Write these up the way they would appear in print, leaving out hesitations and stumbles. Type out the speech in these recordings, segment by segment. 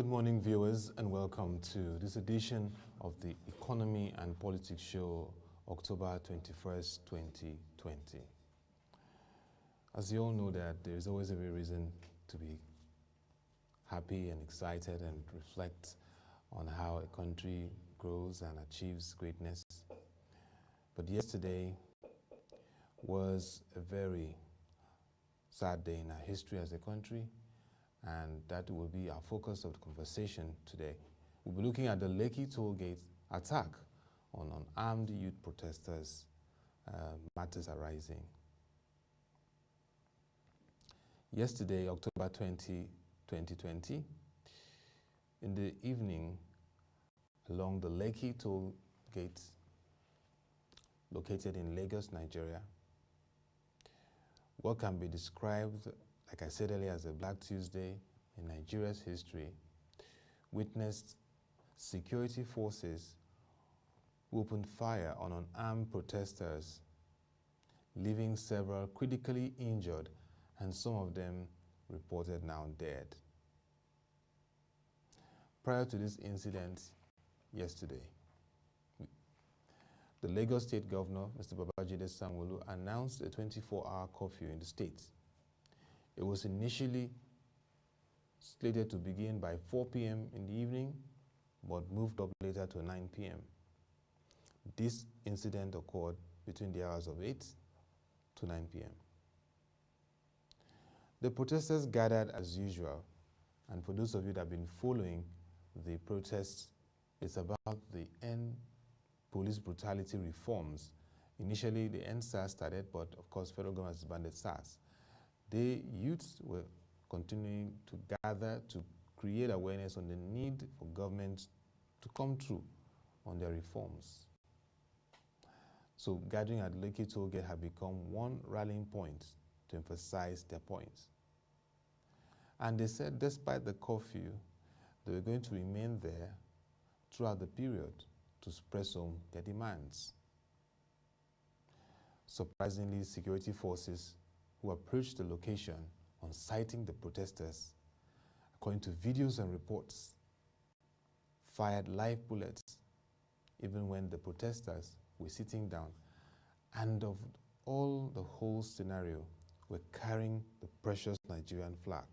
Good morning, viewers, and welcome to this edition of the Economy and Politics Show, October 21st, 2020. As you all know that there is always every reason to be happy and excited and reflect on how a country grows and achieves greatness. But yesterday was a very sad day in our history as a country, and that will be our focus of the conversation today. We'll be looking at the Lekki Tollgate Attack on unarmed youth protesters, matters arising. Yesterday, October 20, 2020, in the evening, along the Lekki Tollgate, located in Lagos, Nigeria, what can be described, like I said earlier, as a Black Tuesday in Nigeria's history, witnessed security forces who opened fire on unarmed protesters, leaving several critically injured and some of them reported now dead. Prior to this incident yesterday, the Lagos State Governor, Mr. Babajide Sanwo-Olu, announced a 24-hour curfew in the state. It was initially slated to begin by 4 p.m. in the evening, but moved up later to 9 p.m. This incident occurred between the hours of 8 to 9 p.m. The protesters gathered as usual, and for those of you that have been following the protests, it's about the end police brutality reforms. Initially, the NSAS started, but of course, federal government has banded SARS. The youths were continuing to gather to create awareness on the need for government to come through on their reforms. So gathering at Lekki Tollgate had become one rallying point to emphasize their points. And they said despite the curfew, they were going to remain there throughout the period to press home their demands. Surprisingly, security forces who approached the location on sighting the protesters, according to videos and reports, fired live bullets even when the protesters were sitting down, and of all the whole scenario were carrying the precious Nigerian flag.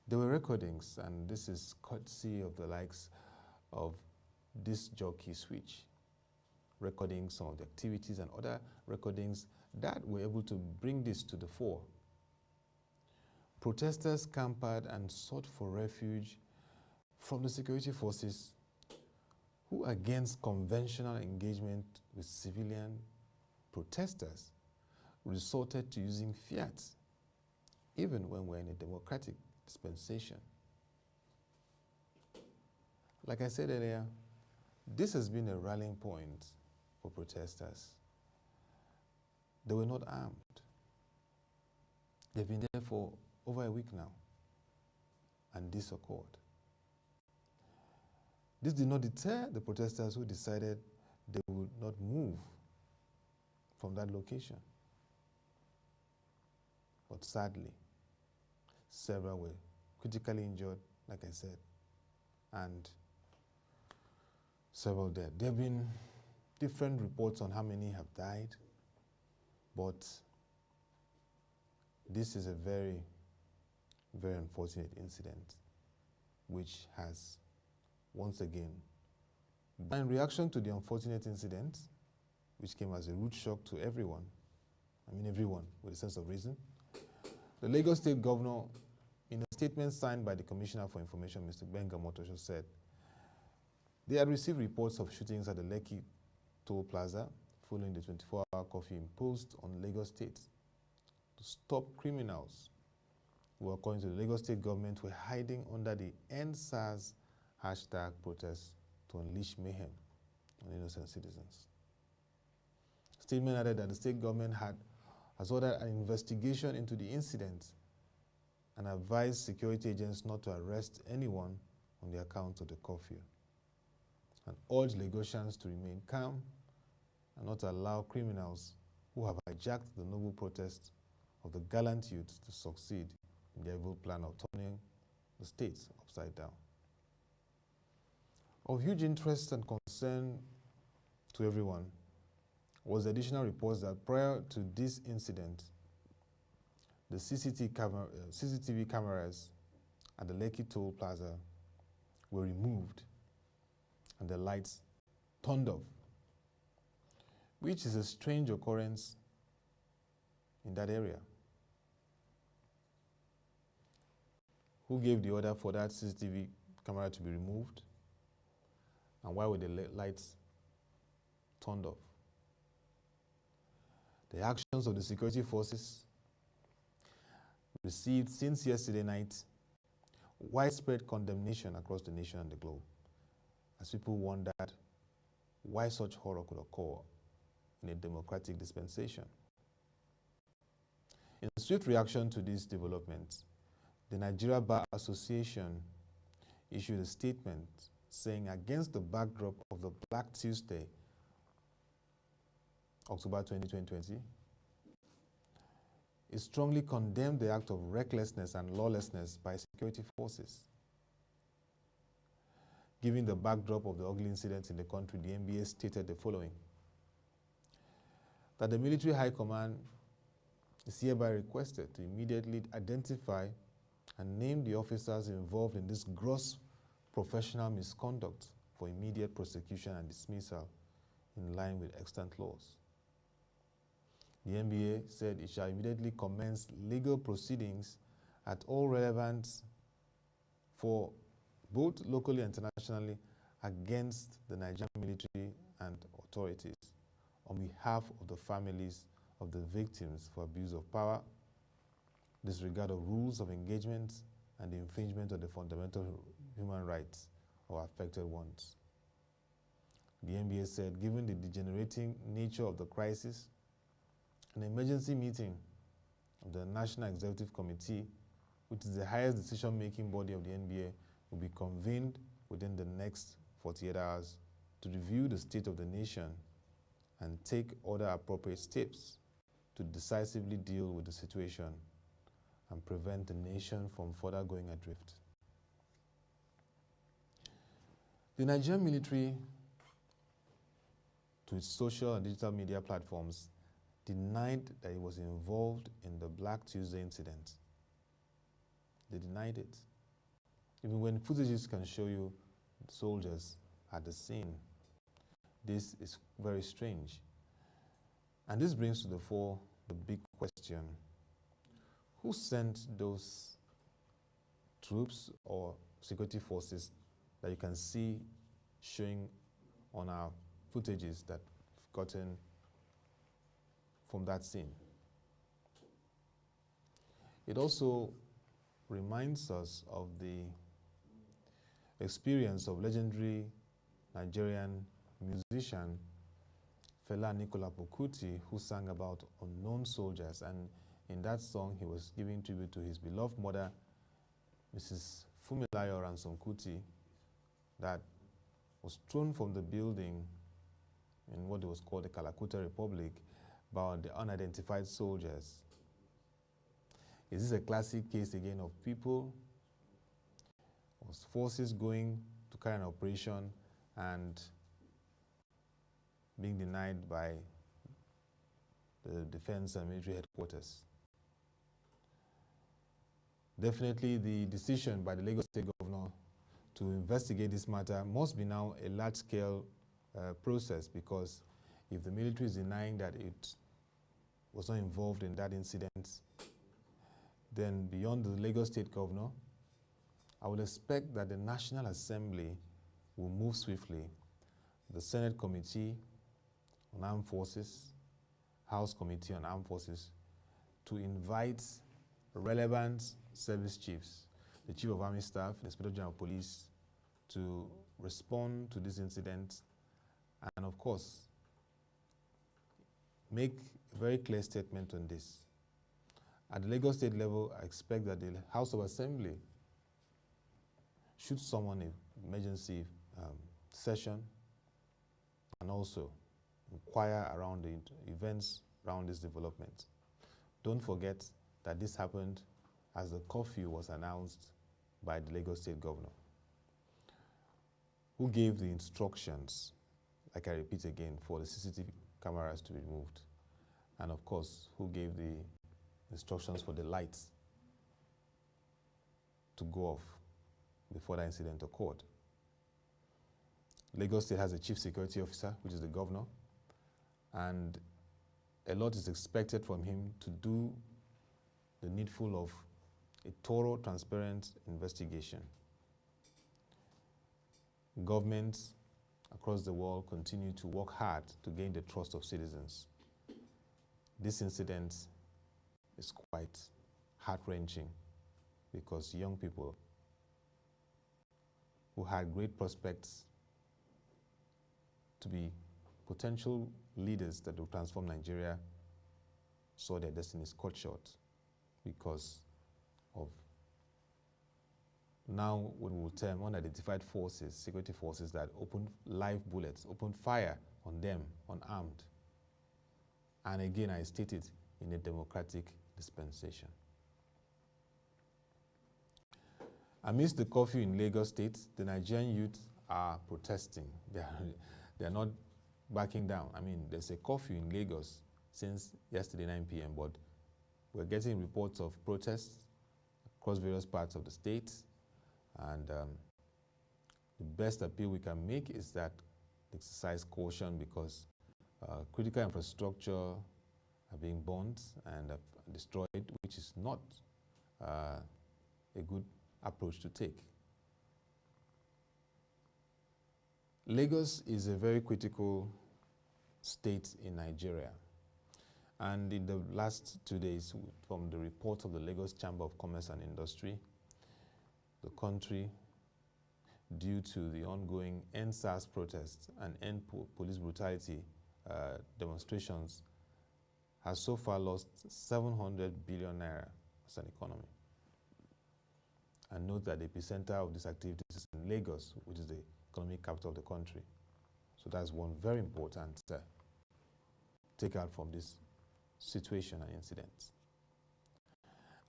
There were recordings, and this is courtesy of the likes of this jockey switch, recording some of the activities and other recordings that were able to bring this to the fore. Protesters campered and sought for refuge from the security forces who, against conventional engagement with civilian protesters, resorted to using fiat, even when we're in a democratic dispensation. Like I said earlier, this has been a rallying point for protesters. They were not armed. They've been there for over a week now, and this occurred. This did not deter the protesters who decided they would not move from that location. But sadly, several were critically injured, like I said, and several dead. There have been different reports on how many have died, but this is a very, very unfortunate incident which has, once again, in reaction to the unfortunate incident, which came as a rude shock to everyone, I mean everyone with a sense of reason, the Lagos State Governor, in a statement signed by the Commissioner for Information, Mr. Benga Motosho, said they had received reports of shootings at the Lekki Toll Plaza following the 24-hour curfew imposed on Lagos State to stop criminals who, according to the Lagos State government, were hiding under the NSAS hashtag protest to unleash mayhem on innocent citizens. The statement added that the state government has ordered an investigation into the incident and advised security agents not to arrest anyone on the account of the curfew, and urged Lagosians to remain calm and not allow criminals who have hijacked the noble protest of the gallant youth to succeed in their evil plan of turning the states upside down. Of huge interest and concern to everyone was the additional reports that prior to this incident, the CCTV cameras at the Lekki Toll Plaza were removed and the lights turned off, which is a strange occurrence in that area. Who gave the order for that CCTV camera to be removed? And why were the lights turned off? The actions of the security forces received since yesterday night widespread condemnation across the nation and the globe, as people wondered why such horror could occur in a democratic dispensation. In swift reaction to these developments, the Nigeria Bar Association issued a statement saying, against the backdrop of the Black Tuesday, October 2020, it strongly condemned the act of recklessness and lawlessness by security forces. Given the backdrop of the ugly incidents in the country, the NBA stated the following: that the military high command is hereby requested to immediately identify and name the officers involved in this gross professional misconduct for immediate prosecution and dismissal in line with extant laws. The NBA said it shall immediately commence legal proceedings at all relevant for both locally and internationally against the Nigerian military and authorities on behalf of the families of the victims for abuse of power, disregard of rules of engagement, and the infringement of the fundamental human rights of affected ones. The NBA said, given the degenerating nature of the crisis, an emergency meeting of the National Executive Committee, which is the highest decision-making body of the NBA, will be convened within the next 48 hours to review the state of the nation and take other appropriate steps to decisively deal with the situation and prevent the nation from further going adrift. The Nigerian military, to its social and digital media platforms, denied that it was involved in the Black Tuesday incident. They denied it. Even when footages can show you soldiers at the scene, this is very strange. And this brings to the fore the big question: who sent those troops or security forces that you can see showing on our footages that we've gotten from that scene? It also reminds us of the experience of legendary Nigerian musician Fela Nicola Pokuti, who sang about unknown soldiers, and in that song he was giving tribute to his beloved mother, Mrs. Fumilayo Ransom Kuti, that was thrown from the building in what was called the Kalakuta Republic by the unidentified soldiers. Is this a classic case again of people or forces going to carry an operation and being denied by the defense and military headquarters? Definitely the decision by the Lagos State Governor to investigate this matter must be now a large-scale process, because if the military is denying that it was not involved in that incident, then beyond the Lagos State Governor, I would expect that the National Assembly will move swiftly. The Senate Committee on Armed Forces, House Committee on Armed Forces, to invite relevant service chiefs, the Chief of Army Staff, the Inspector General of Police, to respond to this incident, and of course, make a very clear statement on this. At the Lagos State level, I expect that the House of Assembly should summon an emergency session and also inquire around the events around this development. Don't forget that this happened as the curfew was announced by the Lagos State Governor, who gave the instructions, like I repeat again, for the CCTV cameras to be removed, and of course, who gave the instructions for the lights to go off before that incident occurred. Lagos State has a chief security officer, which is the governor, and a lot is expected from him to do the needful of a thorough, transparent investigation. Governments across the world continue to work hard to gain the trust of citizens. This incident is quite heart-wrenching because young people who had great prospects to be potential leaders that will transform Nigeria saw their destinies cut short because of now what we will term unidentified forces, security forces that opened live bullets, opened fire on them unarmed. And again, I state it, in a democratic dispensation. Amidst the curfew in Lagos State, the Nigerian youth are protesting. They are not backing down. I mean, there's a curfew in Lagos since yesterday 9 p.m., but we're getting reports of protests across various parts of the state. And the best appeal we can make is that exercise caution because critical infrastructure are being burnt and destroyed, which is not a good approach to take. Lagos is a very critical state in Nigeria. And in the last 2 days, from the report of the Lagos Chamber of Commerce and Industry, the country, due to the ongoing End SARS protests and End Police Brutality demonstrations, has so far lost 700 billion naira as an economy. And note that the epicenter of these activities is in Lagos, which is the economic capital of the country. So that's one very important takeout from this situation and incident.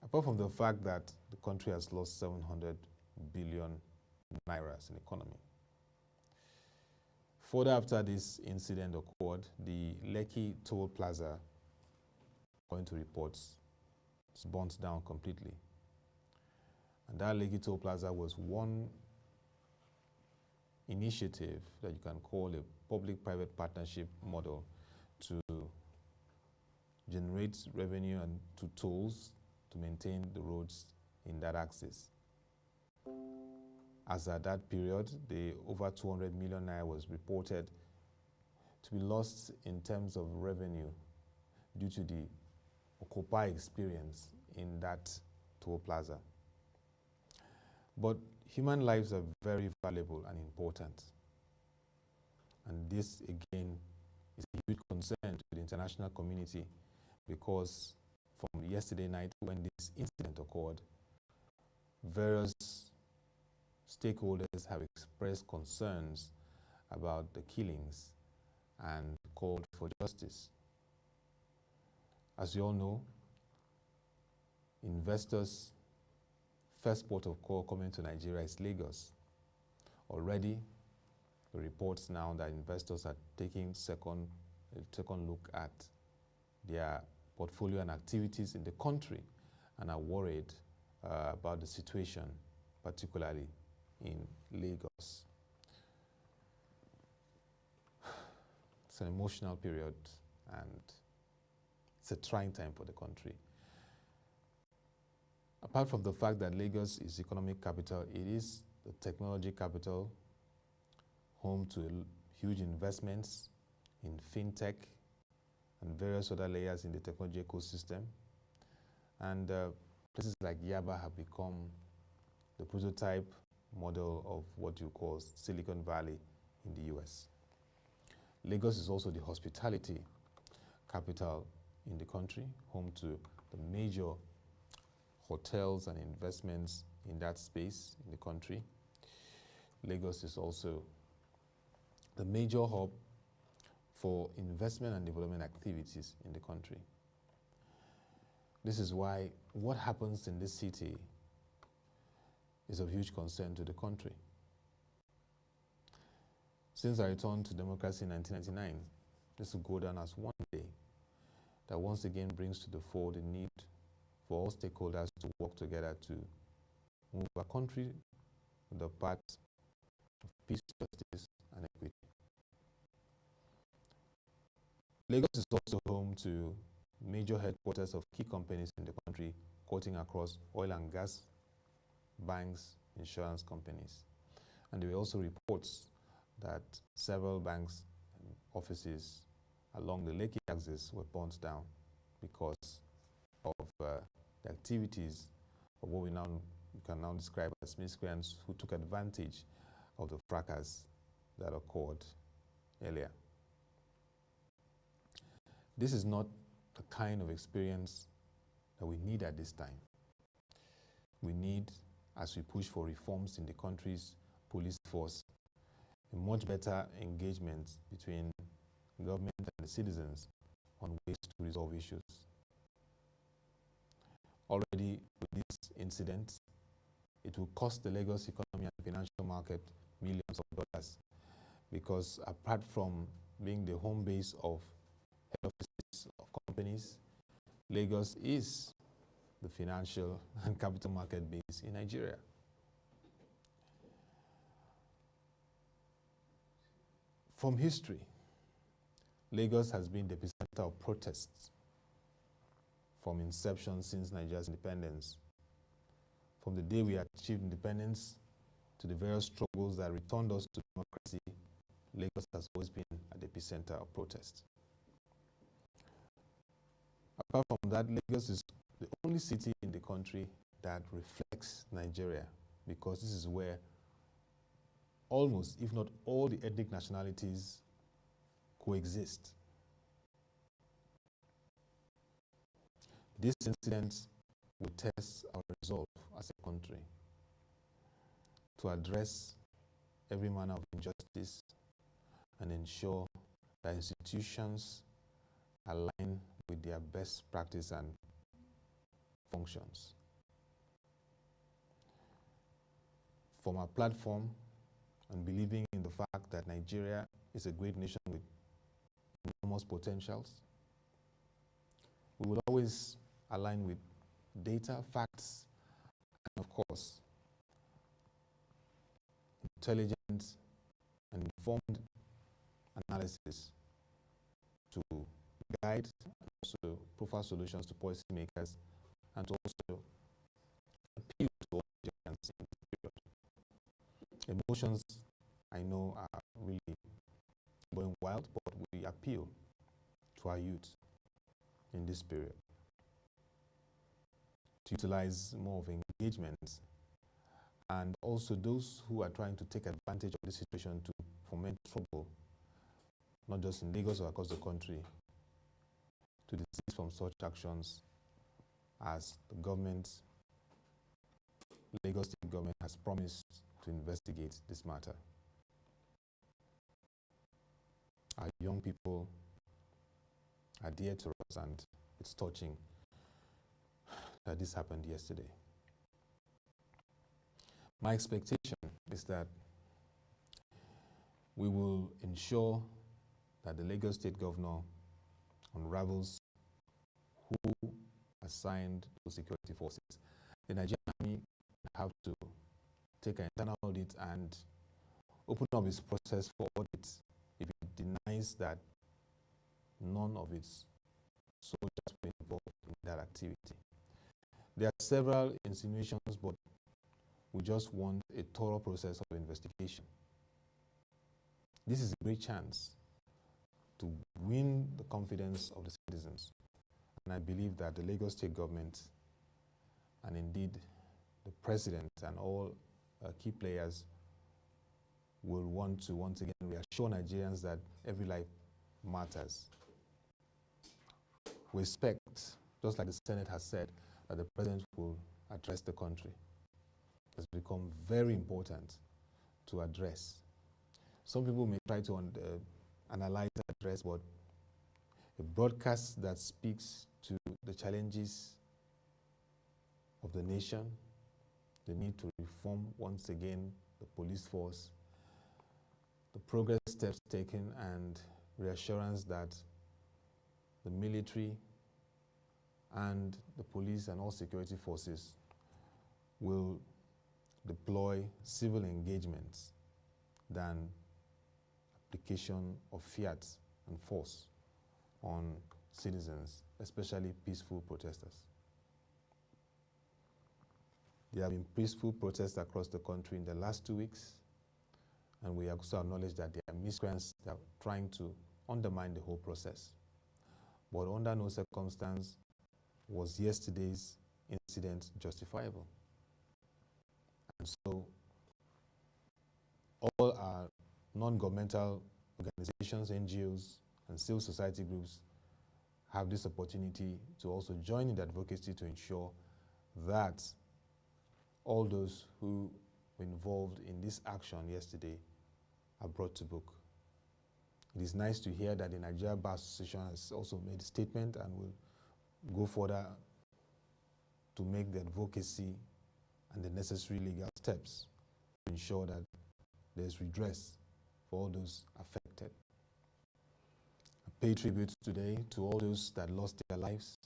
Apart from the fact that the country has lost 700 billion naira as an economy. Further after this incident occurred, the Lekki Toll Plaza, according to reports, was burnt down completely. And that Lekki Toll Plaza was one initiative that you can call a public-private partnership model to generate revenue and to tolls to maintain the roads in that axis. As at that period, the over 200 million naira was reported to be lost in terms of revenue due to the Occupy experience in that toll plaza. But human lives are very valuable and important. And this, again, is a huge concern to the international community because from yesterday night when this incident occurred, various stakeholders have expressed concerns about the killings and called for justice. As you all know, investors' first port of call coming to Nigeria is Lagos. Already, the reports now that investors are taking a second look at their portfolio and activities in the country and are worried about the situation, particularly in Lagos. It's an emotional period and it's a trying time for the country. Apart from the fact that Lagos is economic capital, it is the technology capital, home to huge investments in fintech and various other layers in the technology ecosystem. And places like Yaba have become the prototype model of what you call Silicon Valley in the US. Lagos is also the hospitality capital in the country, home to the major hotels and investments in that space in the country. Lagos is also the major hub for investment and development activities in the country. This is why what happens in this city is of huge concern to the country. Since I returned to democracy in 1999, this will go down as one day that once again brings to the fore the need for all stakeholders to work together to move our country on the path of peace, justice, and equity. Lagos is also home to major headquarters of key companies in the country, cutting across oil and gas, banks, insurance companies. And there were also reports that several banks and offices along the Lekki axis were burnt down because of the activities of what we can now describe as miscreants who took advantage of the fracas that occurred earlier. This is not the kind of experience that we need at this time. We need, as we push for reforms in the country's police force, a much better engagement between government and the citizens on ways to resolve issues. Already with this incident, it will cost the Lagos economy and financial market millions of dollars, because apart from being the home base of head offices of companies, Lagos is the financial and capital market base in Nigeria. From history, Lagos has been the epicenter of protests from inception since Nigeria's independence. From the day we achieved independence to the various struggles that returned us to democracy, Lagos has always been at the epicenter of protest. Apart from that, Lagos is the only city in the country that reflects Nigeria, because this is where almost, if not all, the ethnic nationalities coexist. This incident will test our resolve as a country to address every manner of injustice and ensure that institutions align with their best practice and functions. From our platform, and believing in the fact that Nigeria is a great nation with enormous potentials, we will always align with data, facts, and of course, intelligent and informed analysis to guide and also profile solutions to policymakers and to also appeal to all Nigerians in this period. Emotions, I know, are really going wild, but we appeal to our youth in this period to utilize more of engagement, and also those who are trying to take advantage of this situation to foment trouble, not just in Lagos or across the country, to desist from such actions, as the government, Lagos State government, has promised to investigate this matter. Our young people are dear to us, and it's touching that this happened yesterday. My expectation is that we will ensure that the Lagos State governor unravels who assigned those security forces. The Nigerian army have to take an internal audit and open up its process for audit if it denies that none of its soldiers were involved in that activity. There are several insinuations, but we just want a thorough process of investigation. This is a great chance to win the confidence of the citizens. And I believe that the Lagos State government, and indeed the president and all key players, will want to once again reassure Nigerians that every life matters. We expect, just like the Senate has said, that the president will address the country. It's become very important to address. Some people may try to analyze the address, but a broadcast that speaks to the challenges of the nation, the need to reform once again the police force, the progress steps taken, and reassurance that the military and the police and all security forces will deploy civil engagements than application of fiat and force on citizens, especially peaceful protesters. There have been peaceful protests across the country in the last 2 weeks, and we also acknowledge that there are miscreants that are trying to undermine the whole process. But under no circumstance was yesterday's incident justifiable. And so all our non-governmental organizations, NGOs, and civil society groups have this opportunity to also join in the advocacy to ensure that all those who were involved in this action yesterday are brought to book. It is nice to hear that the Nigeria Bar Association has also made a statement and will go further to make the advocacy and the necessary legal steps to ensure that there's redress for all those affected. I pay tribute today to all those that lost their lives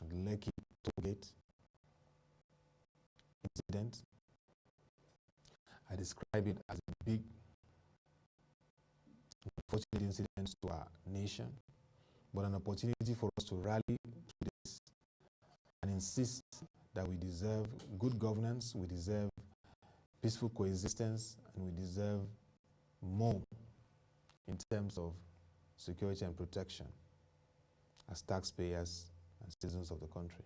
at the Lekki Tollgate incident. I describe it as a big, unfortunate incident to our nation, but an opportunity for us to rally to this and insist that we deserve good governance, we deserve peaceful coexistence, and we deserve more in terms of security and protection as taxpayers and citizens of the country.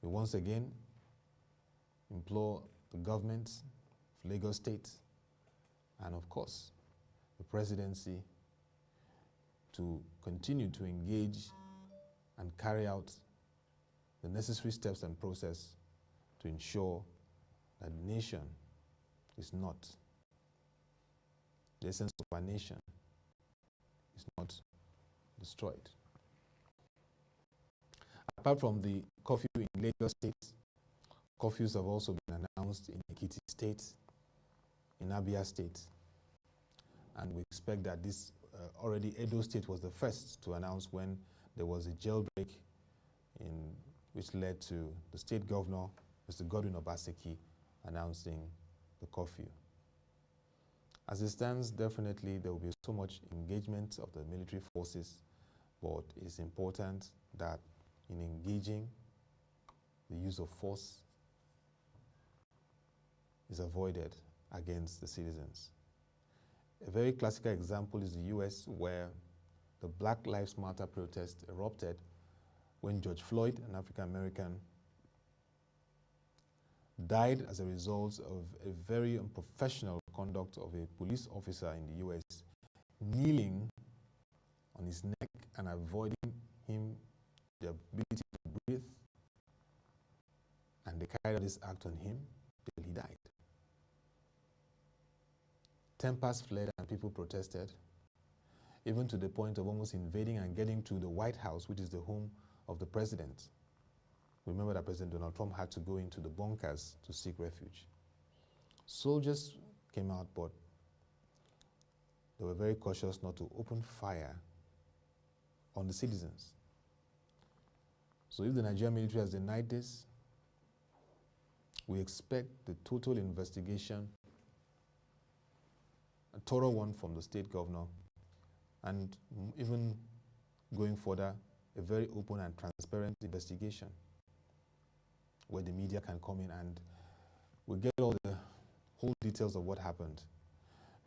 We once again implore the government of Lagos State and, of course, the presidency to continue to engage and carry out the necessary steps and process to ensure that the nation is not, the essence of our nation is not destroyed. Apart from the curfew in Lagos State, curfews have also been announced in Ekiti State, in Abia State, and we expect that this already Edo State was the first to announce when there was a jailbreak which led to the state governor, Mr. Ottoabasi announcing the curfew. As it stands, definitely there will be so much engagement of the military forces, but it is important that in engaging, the use of force is avoided against the citizens. A very classical example is the US, where the Black Lives Matter protest erupted when George Floyd, an African American, died as a result of a very unprofessional conduct of a police officer in the US, kneeling on his neck and avoiding him the ability to breathe, and they carried out this act on him till he died. Tempers fled and people protested, even to the point of almost invading and getting to the White House, which is the home of the president. Remember that President Donald Trump had to go into the bunkers to seek refuge. Soldiers came out, but they were very cautious not to open fire on the citizens. So if the Nigerian military has denied this, we expect the total investigation, a thorough one from the state governor, and even going further, a very open and transparent investigation where the media can come in and we get all the whole details of what happened,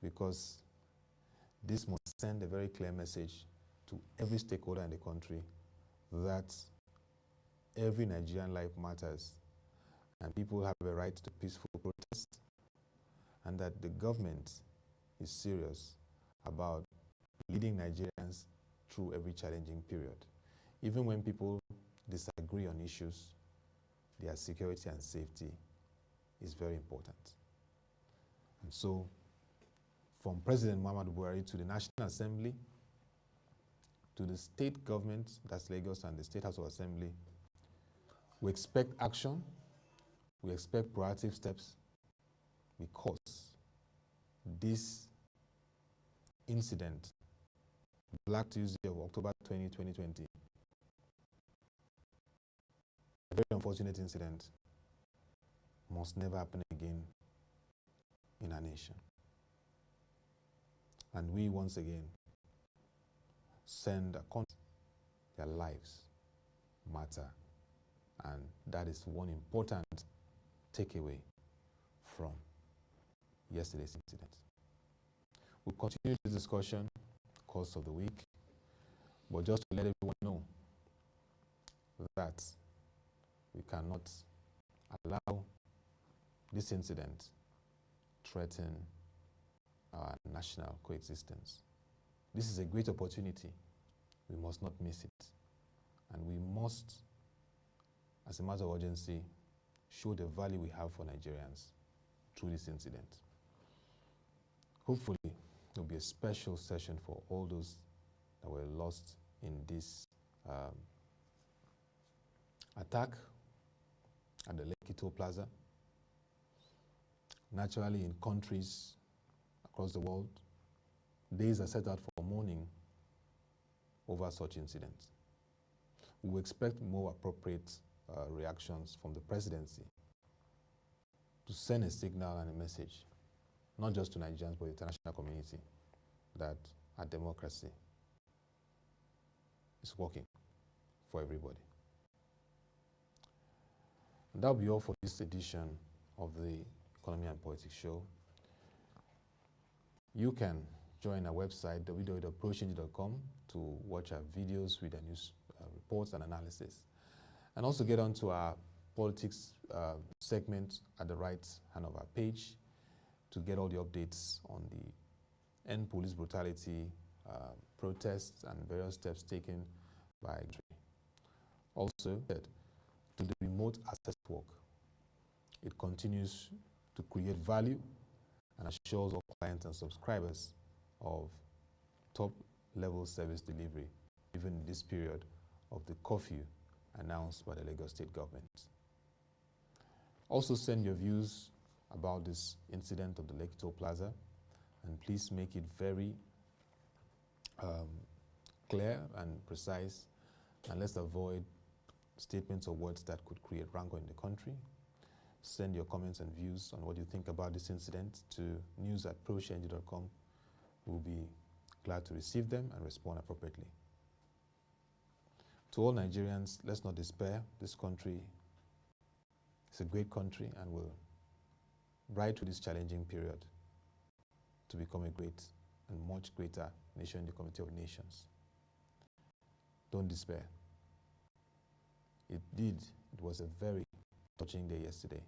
because this must send a very clear message to every stakeholder in the country that every Nigerian life matters and people have a right to peaceful protest, and that the government is serious about leading Nigerians through every challenging period. Even when people disagree on issues, their security and safety is very important. And so, from President Muhammadu Buhari to the National Assembly, to the state government, that's Lagos, and the State House of Assembly, We expect action, we expect proactive steps, because this incident, Black Tuesday of October 2020, a very unfortunate incident, must never happen again in our nation. And we once again send a concept, their lives matter. And that is one important takeaway from yesterday's incident. We'll continue this discussion course of the week, but just to let everyone know that we cannot allow this incident threaten our national coexistence. This is a great opportunity. We must not miss it. And we must, as a matter of urgency, show the value we have for Nigerians through this incident. Hopefully, there will be a special session for all those that were lost in this attack at the Lekki Toll Plaza. Naturally, in countries across the world, days are set out for mourning over such incidents. We will expect more appropriate reactions from the presidency to send a signal and a message, not just to Nigerians, but the international community, that our democracy is working for everybody. And that will be all for this edition of the Economy and Politics Show. You can join our website, www.prochange.com, to watch our videos with our news reports and analysis. And also get onto our politics segment at the right hand of our page to get all the updates on the end police brutality, protests, and various steps taken by. Also, to the remote access work, it continues to create value and assures all clients and subscribers of top-level service delivery, even in this period of the curfew announced by the Lagos State government. Also send your views about this incident of the Lekki Toll Plaza, and please make it very clear and precise, and let's avoid statements or words that could create rancor in the country. Send your comments and views on what you think about this incident to news@prochange.com. We'll be glad to receive them and respond appropriately. To all Nigerians, let's not despair. This country is a great country and will ride through this challenging period to become a great and much greater nation in the community of nations. Don't despair. It was a very touching day yesterday,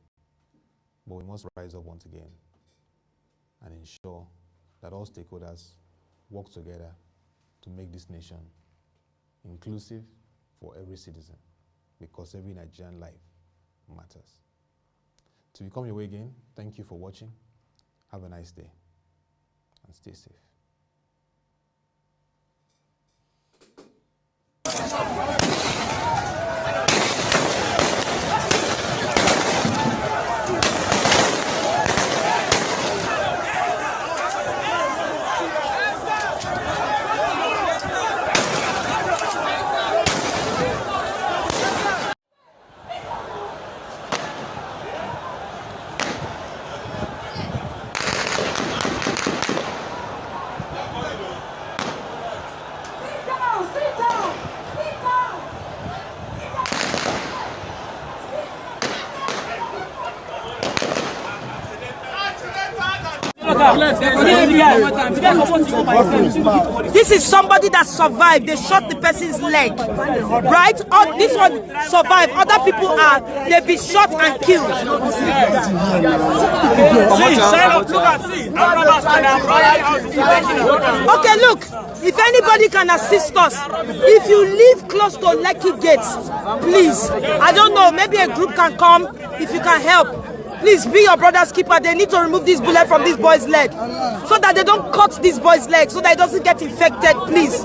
but we must rise up once again and ensure that all stakeholders work together to make this nation inclusive for every citizen, because every Nigerian life matters. To become your way again, thank you for watching. Have a nice day and stay safe. This is somebody that survived. They shot the person's leg, right? This one survived. Other people they've been shot and killed. Okay, look, if anybody can assist us, if you live close to Lekki gates, please, I don't know, maybe a group can come if you can help. Please be your brother's keeper. They need to remove this bullet from this boy's leg so that they don't cut this boy's leg so that it doesn't get infected, please.